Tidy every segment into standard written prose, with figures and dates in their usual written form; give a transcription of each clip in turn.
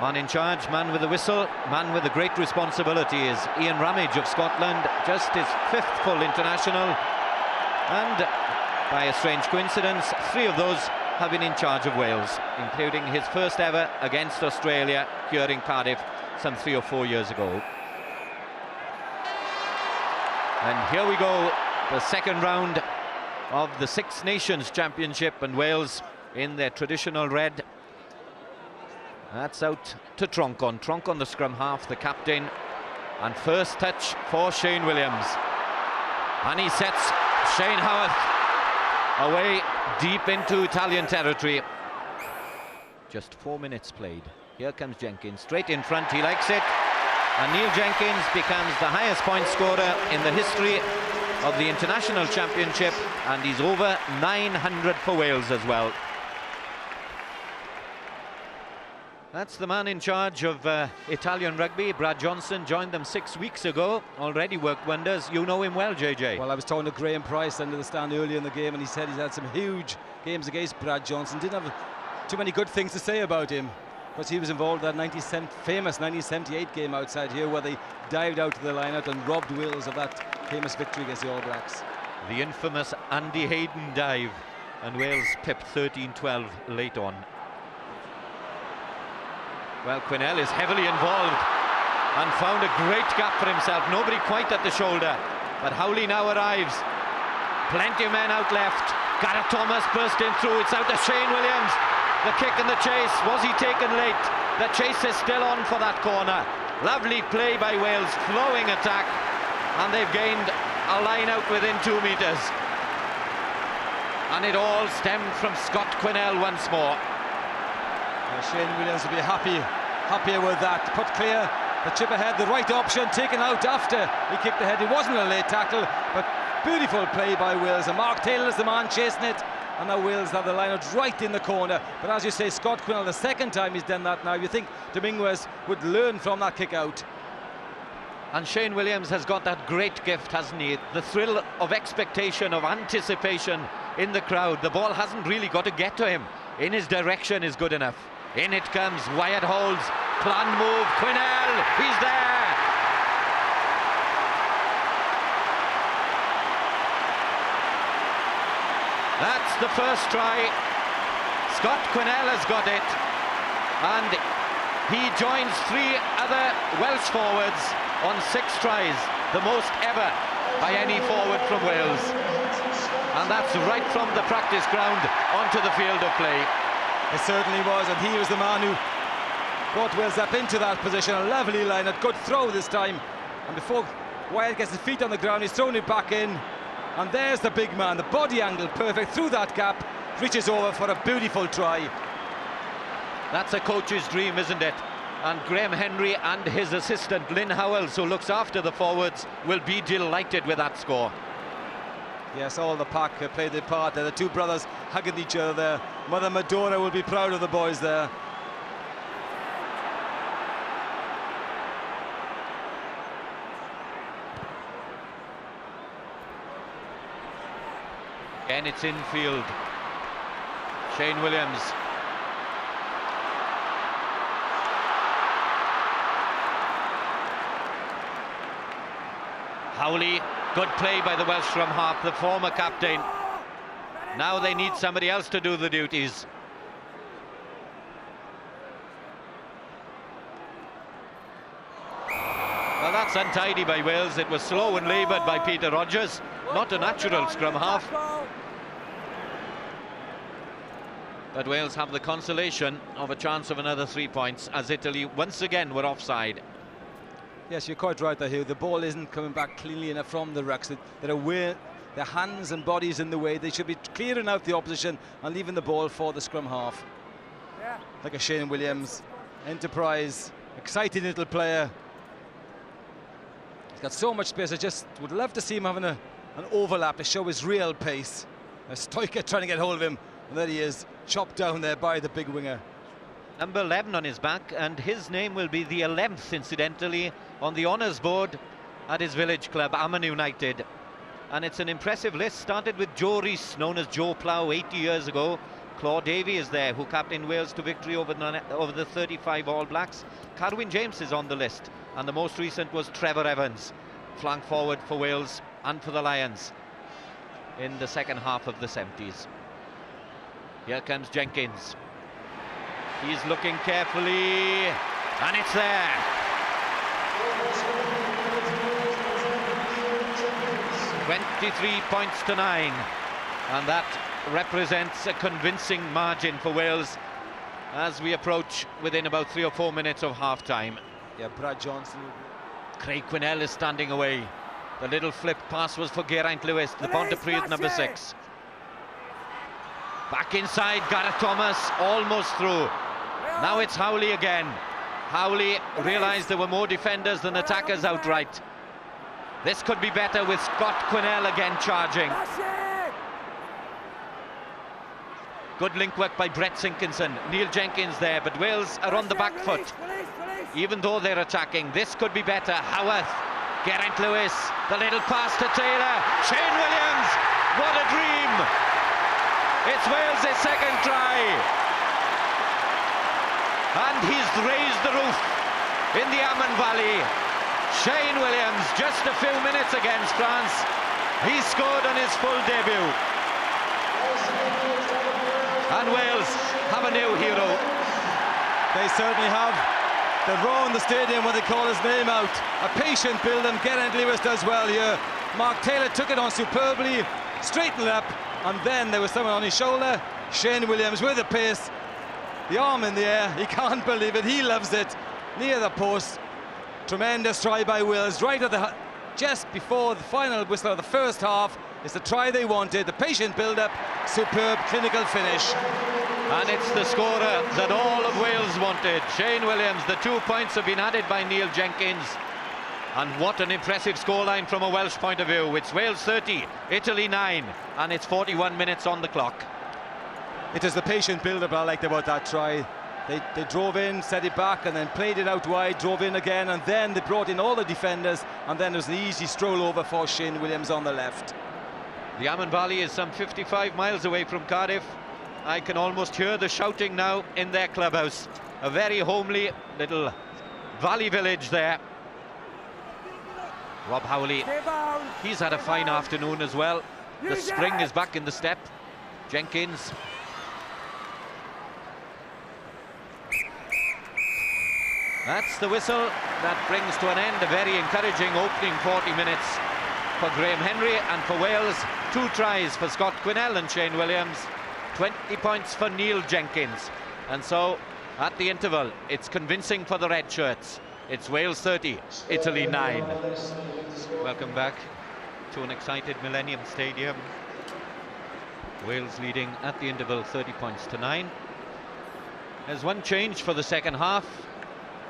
Man in charge, man with the whistle, man with a great responsibility is Ian Ramage of Scotland, just his 5th full international, and by a strange coincidence, 3 of those have been in charge of Wales, including his first ever against Australia here in Cardiff some 3 or 4 years ago. And here we go, the second round of the Six Nations Championship, and Wales in their traditional red. That's out to Tronc on the scrum half, the captain, and first touch for Shane Williams, and he sets Shane Howarth away deep into Italian territory. Just 4 minutes played. Here comes Jenkins, straight in front, he likes it, and Neil Jenkins becomes the highest point scorer in the history of the International Championship, and he's over 900 for Wales as well. That's the man in charge of Italian rugby. Brad Johnson joined them 6 weeks ago, already worked wonders. You know him well, JJ. Well, I was talking to Graham Price under the stand earlier in the game, and he said he's had some huge games against Brad Johnson. Didn't have too many good things to say about him, because he was involved in that famous 1978 game outside here, where they dived out to the line-out and robbed Wales of that famous victory against the All Blacks. The infamous Andy Hayden dive, and Wales pipped 13-12 late on. Well, Quinnell is heavily involved and found a great gap for himself. Nobody quite at the shoulder, but Howley now arrives. Plenty of men out left. Gareth Thomas bursting through. It's out to Shane Williams. The kick and the chase. Was he taken late? The chase is still on for that corner. Lovely play by Wales, flowing attack, and they've gained a line out within 2 meters. And it all stemmed from Scott Quinnell once more. Shane Williams will be happier with that. Put clear, the chip ahead, the right option, taken out after he kicked ahead. It wasn't a late tackle, but beautiful play by Wales. And Mark Taylor's the man chasing it, and now Wales have the line out right in the corner. But as you say, Scott Quinnell, the second time he's done that now. You think Dominguez would learn from that kick out. And Shane Williams has got that great gift, hasn't he? The thrill of expectation, of anticipation in the crowd. The ball hasn't really got to get to him. In his direction is good enough. In it comes, Wyatt holds, plan move, Quinnell, he's there! That's the first try. Scott Quinnell has got it, and he joins 3 other Welsh forwards on 6 tries, the most ever by any forward from Wales. And that's right from the practice ground onto the field of play. It certainly was, and he was the man who brought Wales up into that position. A lovely line, a good throw this time. And before Wyatt gets his feet on the ground, he's thrown it back in. And there's the big man, the body angle perfect through that gap, reaches over for a beautiful try. That's a coach's dream, isn't it? And Graham Henry and his assistant Lynn Howells, who looks after the forwards, will be delighted with that score. Yes, all the pack played their part there. The 2 brothers hugging each other there. Mother Madonna will be proud of the boys there. Again, it's infield. Shane Williams. Howley, good play by the Welsh scrum half, the former captain. Now they need somebody else to do the duties. Well, that's untidy by Wales. It was slow and laboured by Peter Rogers. Not a natural scrum half. But Wales have the consolation of a chance of another 3 points, as Italy once again were offside. Yes, you're quite right there, Hugh. The ball isn't coming back cleanly enough from the rucks. They're aware, their hands and bodies in the way. They should be clearing out the opposition and leaving the ball for the scrum half. Yeah. Like a Shane Williams, enterprise, exciting little player. He's got so much space. I just would love to see him having an overlap to show his real pace. A Stoiker trying to get hold of him, and there he is, chopped down there by the big winger. Number 11 on his back, and his name will be the 11th, incidentally, on the honours board at his village club, Aman United. And it's an impressive list. Started with Joe Rees, known as Joe Plough 80 years ago. Claude Davey is there, who captained Wales to victory over the 35 All Blacks. Carwyn James is on the list, and the most recent was Trevor Evans, flank forward for Wales and for the Lions in the second half of the 70s. Here comes Jenkins. He's looking carefully, and it's there. 23 points to 9, and that represents a convincing margin for Wales as we approach within about 3 or 4 minutes of half-time. Yeah, Brad Johnson. Craig Quinnell is standing away. The little flip pass was for Geraint Lewis, the Pontypridd number 6. Back inside, Gareth Thomas, almost through. Now it's Howley again. Howley realised there were more defenders than attackers outright. This could be better with Scott Quinnell again charging. Good link work by Brett Sinkinson. Neil Jenkins there, but Wales are on the back foot. Even though they're attacking, this could be better. Howarth, Geraint Lewis, the little pass to Taylor. Shane Williams, what a dream! It's Wales' second try. And he's raised the roof in the Amman Valley. Shane Williams, just a few minutes against France. He scored on his full debut. And Wales have a new hero. They certainly have. They've roared the stadium when they call his name out. A patient build, and Geraint Lewis does well here. Mark Taylor took it on superbly, straightened it up, and then there was someone on his shoulder. Shane Williams with the pace, the arm in the air. He can't believe it. He loves it. Near the post. Tremendous try by Wales, right at the just before the final whistle of the first half. It's the try they wanted, the patient build-up, superb clinical finish. And it's the scorer that all of Wales wanted, Shane Williams. The 2 points have been added by Neil Jenkins. And what an impressive scoreline from a Welsh point of view. It's Wales 30, Italy 9, and it's 41 minutes on the clock. It is the patient build-up I liked about that try. They drove in, set it back, and then played it out wide, drove in again, and then they brought in all the defenders, and then there was an easy stroll over for Shane Williams on the left. The Amman Valley is some 55 miles away from Cardiff. I can almost hear the shouting now in their clubhouse. A very homely little valley village there. Rob Howley, he's had a fine afternoon as well. The spring is back in the step. Jenkins. That's the whistle that brings to an end a very encouraging opening 40 minutes for Graham Henry and for Wales. 2 tries for Scott Quinnell and Shane Williams, 20 points for Neil Jenkins. And so at the interval, it's convincing for the red shirts. It's Wales 30, Italy 9. Welcome back to an excited Millennium Stadium. Wales leading at the interval 30 points to 9. There's one change for the second half.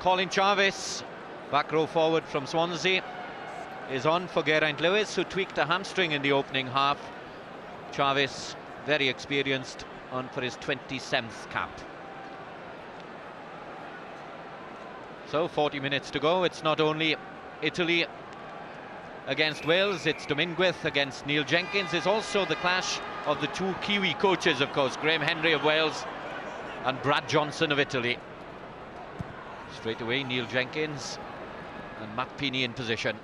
Colin Jarvis, back row forward from Swansea, is on for Geraint Lewis, who tweaked a hamstring in the opening half. Jarvis, very experienced, on for his 27th cap. So 40 minutes to go. It's not only Italy against Wales, it's Domingwith against Neil Jenkins. It's also the clash of the 2 Kiwi coaches, of course, Graham Henry of Wales and Brad Johnson of Italy. Straight away, Neil Jenkins and Matt Peeney in position.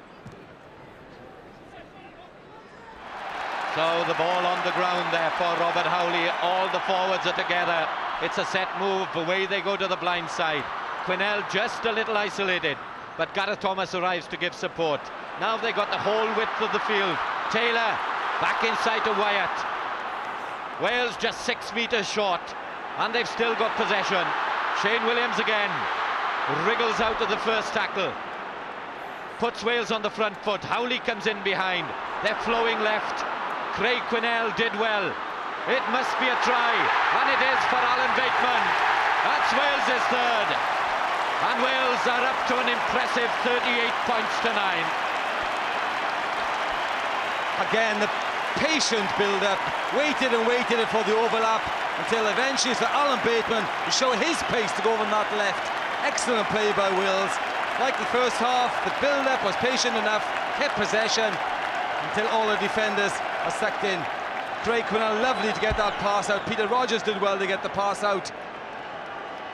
So the ball on the ground there for Robert Howley. All the forwards are together. It's a set move. Away they go to the blind side. Quinnell just a little isolated, but Gareth Thomas arrives to give support. Now they got the whole width of the field. Taylor back inside to Wyatt. Wales just 6 meters short, and they've still got possession. Shane Williams again. Wriggles out of the first tackle, puts Wales on the front foot. Howley comes in behind. They're flowing left. Craig Quinnell did well. It must be a try, and it is for Alan Bateman. That's Wales' third, and Wales are up to an impressive 38 points to 9. Again, the patient build-up, waited and waited for the overlap until eventually it's for Alan Bateman to show his pace to go over that left. Excellent play by Wales. Like the first half, the build-up was patient enough, kept possession until all the defenders are sucked in. Quinnell, lovely to get that pass out. Peter Rogers did well to get the pass out.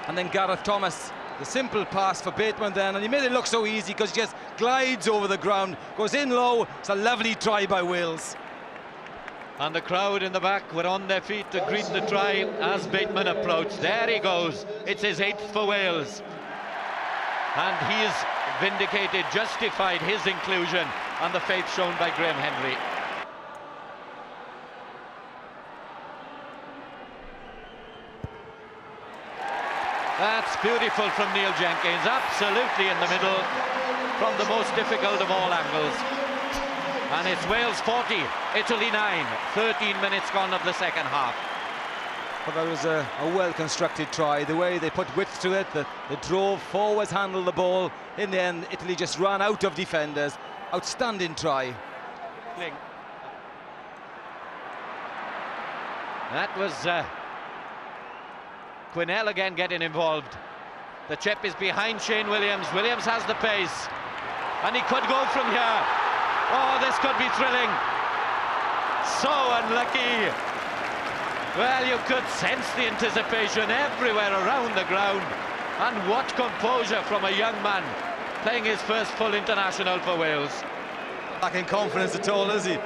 And then Gareth Thomas, the simple pass for Bateman then, and he made it look so easy because he just glides over the ground, goes in low. It's a lovely try by Wales. And the crowd in the back were on their feet to greet the try as Bateman approached. There he goes. It's his 8th for Wales. And he's vindicated, justified his inclusion and the faith shown by Graham Henry. That's beautiful from Neil Jenkins, absolutely in the middle, from the most difficult of all angles. And it's Wales 40, Italy 9, 13 minutes gone of the second half. But that was a well-constructed try. The way they put width to it, they drove, forwards handled the ball. In the end, Italy just ran out of defenders. Outstanding try. That was Quinnell again getting involved. The chip is behind Shane Williams. Williams has the pace, and he could go from here. Oh, this could be thrilling. So unlucky. Well, you could sense the anticipation everywhere around the ground. And what composure from a young man playing his first full international for Wales. Lacking confidence at all, is he?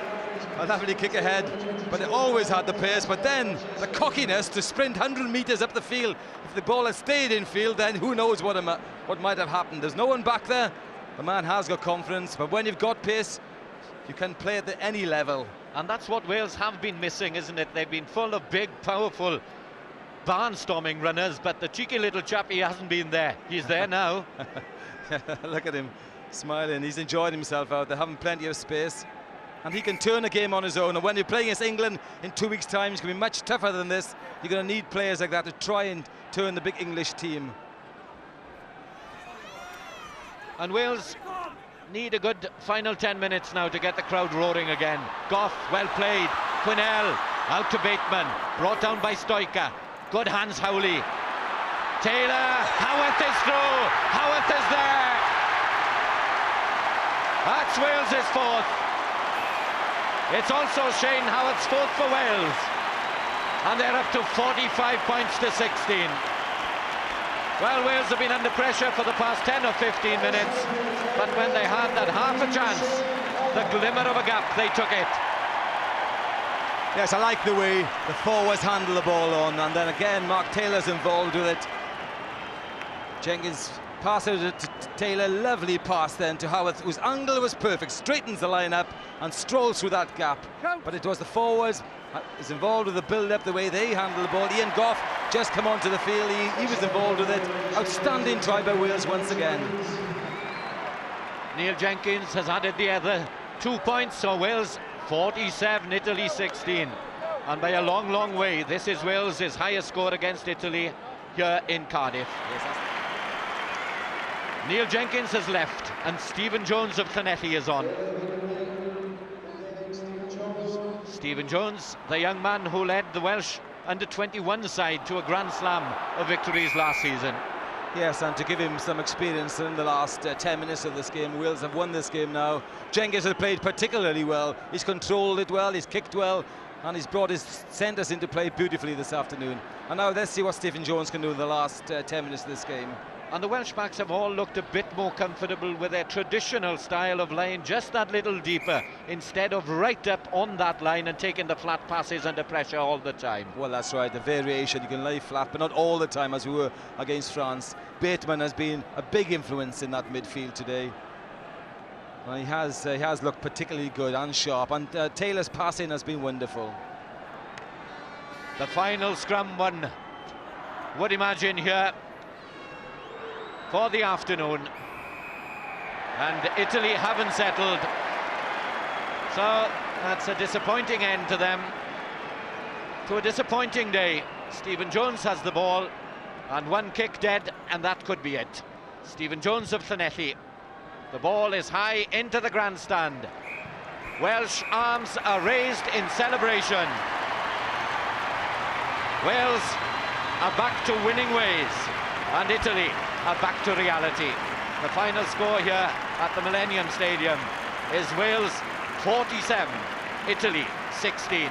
I'd happily kick ahead, but it always had the pace. But then the cockiness to sprint 100 metres up the field. If the ball had stayed in field, then who knows what might have happened. There's no one back there. The man has got confidence, but when you've got pace, you can play at any level. And that's what Wales have been missing, isn't it? They've been full of big, powerful, barnstorming runners, but the cheeky little chap, he hasn't been there. He's there now. Look at him smiling. He's enjoying himself out there, having plenty of space. And he can turn a game on his own. And when you're playing against England in 2 weeks' time, it's going to be much tougher than this. You're going to need players like that to try and turn the big English team. And Wales need a good final 10 minutes now to get the crowd roaring again. Gough, well played. Quinnell, out to Bateman. Brought down by Stoica. Good hands, Howley. Taylor, Howarth is through. Howarth is there. That's Wales' 4th. It's also Shane Howarth's 4th for Wales. And they're up to 45 points to 16. Well, Wales have been under pressure for the past 10 or 15 minutes, but when they had that half a chance, the glimmer of a gap, they took it. Yes, I like the way the forwards handle the ball on, and then again Mark Taylor's involved with it. Jenkins passes it to Taylor, lovely pass then to Howarth, whose angle was perfect, straightens the line up and strolls through that gap. But it was the forwards is involved with the build-up, the way they handle the ball. Ian Gough just come onto the field, he was involved with it. Outstanding try by Wales once again. Neil Jenkins has added the other 2 points, so Wales 47, Italy 16. And by a long, long way, this is Wales' highest score against Italy here in Cardiff. Yes, Neil Jenkins has left, and Stephen Jones of Llanelli is on. Stephen Jones, the young man who led the Welsh under-21 side to a Grand Slam of victories last season. Yes, and to give him some experience in the last 10 minutes of this game. Wales have won this game now. Jenkins has played particularly well. He's controlled it well, he's kicked well, and he's brought his centres into play beautifully this afternoon. And now let's see what Stephen Jones can do in the last 10 minutes of this game. And the Welsh backs have all looked a bit more comfortable with their traditional style of line, just that little deeper, instead of right up on that line and taking the flat passes under pressure all the time. Well, that's right, the variation, you can lie flat, but not all the time as we were against France. Bateman has been a big influence in that midfield today. Well, he has looked particularly good and sharp, and Taylor's passing has been wonderful. The final scrum one, would imagine here, for the afternoon, and Italy haven't settled, so that's a disappointing end to them, to a disappointing day. Stephen Jones has the ball and one kick dead, and that could be it. Stephen Jones of Llanelli, the ball is high into the grandstand. Welsh arms are raised in celebration. Wales are back to winning ways, and Italy are back to reality. The final score here at the Millennium Stadium is Wales 47, Italy 16.